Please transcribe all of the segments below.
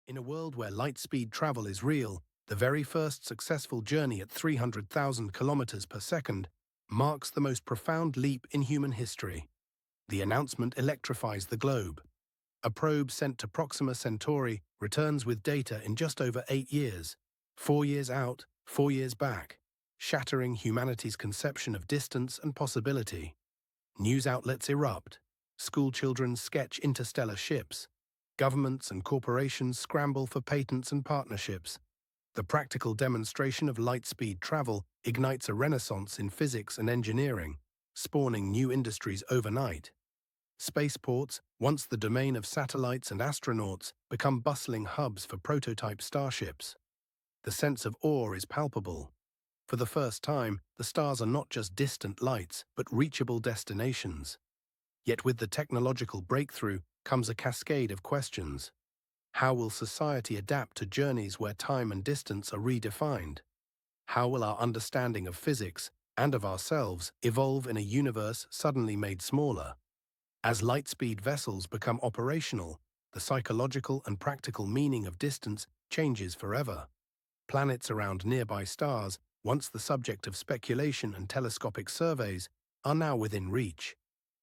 In a world where light-speed travel is real, the very first successful journey at 300,000 kilometers per second marks the most profound leap in human history. The announcement electrifies the globe. A probe sent to Proxima Centauri returns with data in just over 8 years, 4 years out, 4 years back, shattering humanity's conception of distance and possibility. News outlets erupt. Schoolchildren sketch interstellar ships. Governments and corporations scramble for patents and partnerships. The practical demonstration of light-speed travel ignites a renaissance in physics and engineering, spawning new industries overnight. Spaceports, once the domain of satellites and astronauts, become bustling hubs for prototype starships. The sense of awe is palpable. For the first time, the stars are not just distant lights, but reachable destinations. Yet with the technological breakthrough comes a cascade of questions. How will society adapt to journeys where time and distance are redefined? How will our understanding of physics and of ourselves evolve in a universe suddenly made smaller? As light-speed vessels become operational, the psychological and practical meaning of distance changes forever. Planets around nearby stars, once the subject of speculation and telescopic surveys, are now within reach.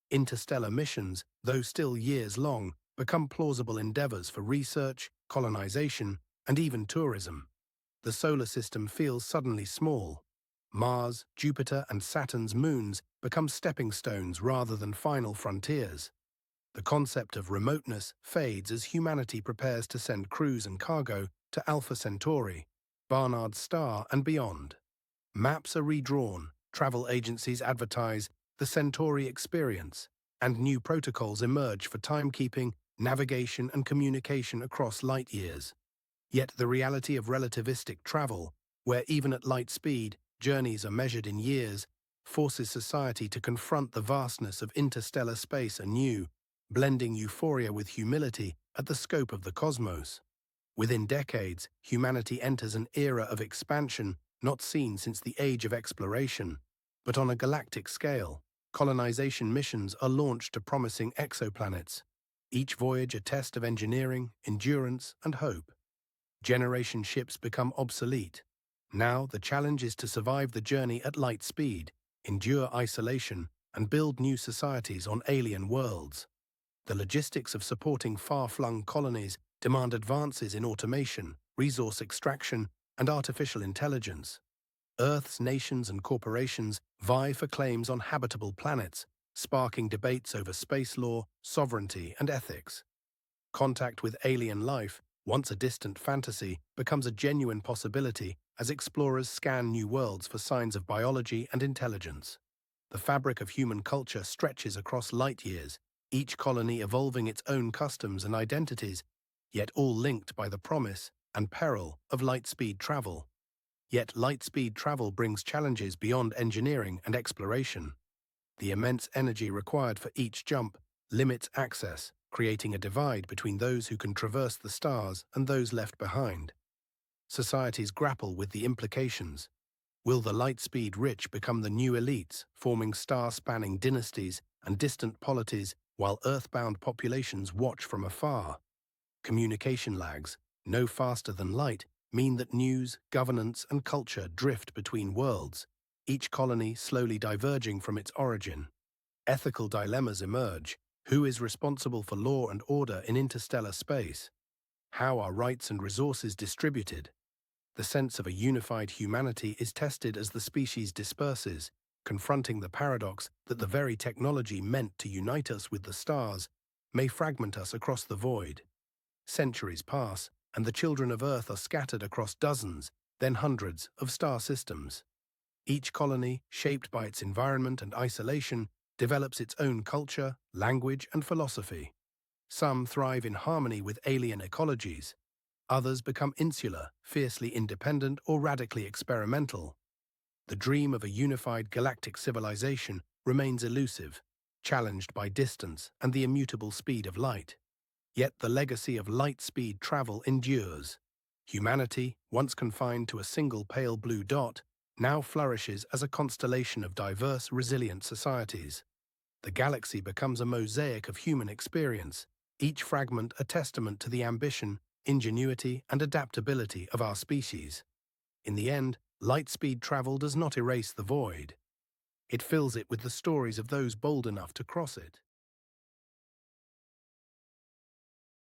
Interstellar missions, though still years long, become plausible endeavors for research, colonization, and even tourism. The solar system feels suddenly small. Mars, Jupiter, and Saturn's moons become stepping stones rather than final frontiers. The concept of remoteness fades as humanity prepares to send crews and cargo to Alpha Centauri, Barnard's star, and beyond. Maps are redrawn, travel agencies advertise the Centauri experience, and new protocols emerge for timekeeping, navigation, and communication across light years. Yet the reality of relativistic travel, where even at light speed, journeys are measured in years, forces society to confront the vastness of interstellar space anew, blending euphoria with humility at the scope of the cosmos. Within decades, humanity enters an era of expansion not seen since the age of exploration, but on a galactic scale. Colonization missions are launched to promising exoplanets, each voyage a test of engineering, endurance, and hope. Generation ships become obsolete. Now the challenge is to survive the journey at light speed, endure isolation, and build new societies on alien worlds. The logistics of supporting far-flung colonies demand advances in automation, resource extraction, and artificial intelligence. Earth's nations and corporations vie for claims on habitable planets, sparking debates over space law, sovereignty, and ethics. Contact with alien life, once a distant fantasy, becomes a genuine possibility as explorers scan new worlds for signs of biology and intelligence. The fabric of human culture stretches across light years, each colony evolving its own customs and identities, yet all linked by the promise and peril of light-speed travel. Yet light-speed travel brings challenges beyond engineering and exploration. The immense energy required for each jump limits access, creating a divide between those who can traverse the stars and those left behind. Societies grapple with the implications. Will the light-speed rich become the new elites, forming star-spanning dynasties and distant polities while earthbound populations watch from afar? Communication lags, no faster than light, mean that news, governance, and culture drift between worlds, each colony slowly diverging from its origin. Ethical dilemmas emerge. Who is responsible for law and order in interstellar space? How are rights and resources distributed? The sense of a unified humanity is tested as the species disperses, confronting the paradox that the very technology meant to unite us with the stars may fragment us across the void. Centuries pass, and the children of Earth are scattered across dozens, then hundreds, of star systems. Each colony, shaped by its environment and isolation, develops its own culture, language, and philosophy. Some thrive in harmony with alien ecologies. Others become insular, fiercely independent, or radically experimental. The dream of a unified galactic civilization remains elusive, challenged by distance and the immutable speed of light. Yet the legacy of light-speed travel endures. Humanity, once confined to a single pale blue dot, now flourishes as a constellation of diverse, resilient societies. The galaxy becomes a mosaic of human experience, each fragment a testament to the ambition, ingenuity, and adaptability of our species. In the end, light-speed travel does not erase the void. It fills it with the stories of those bold enough to cross it.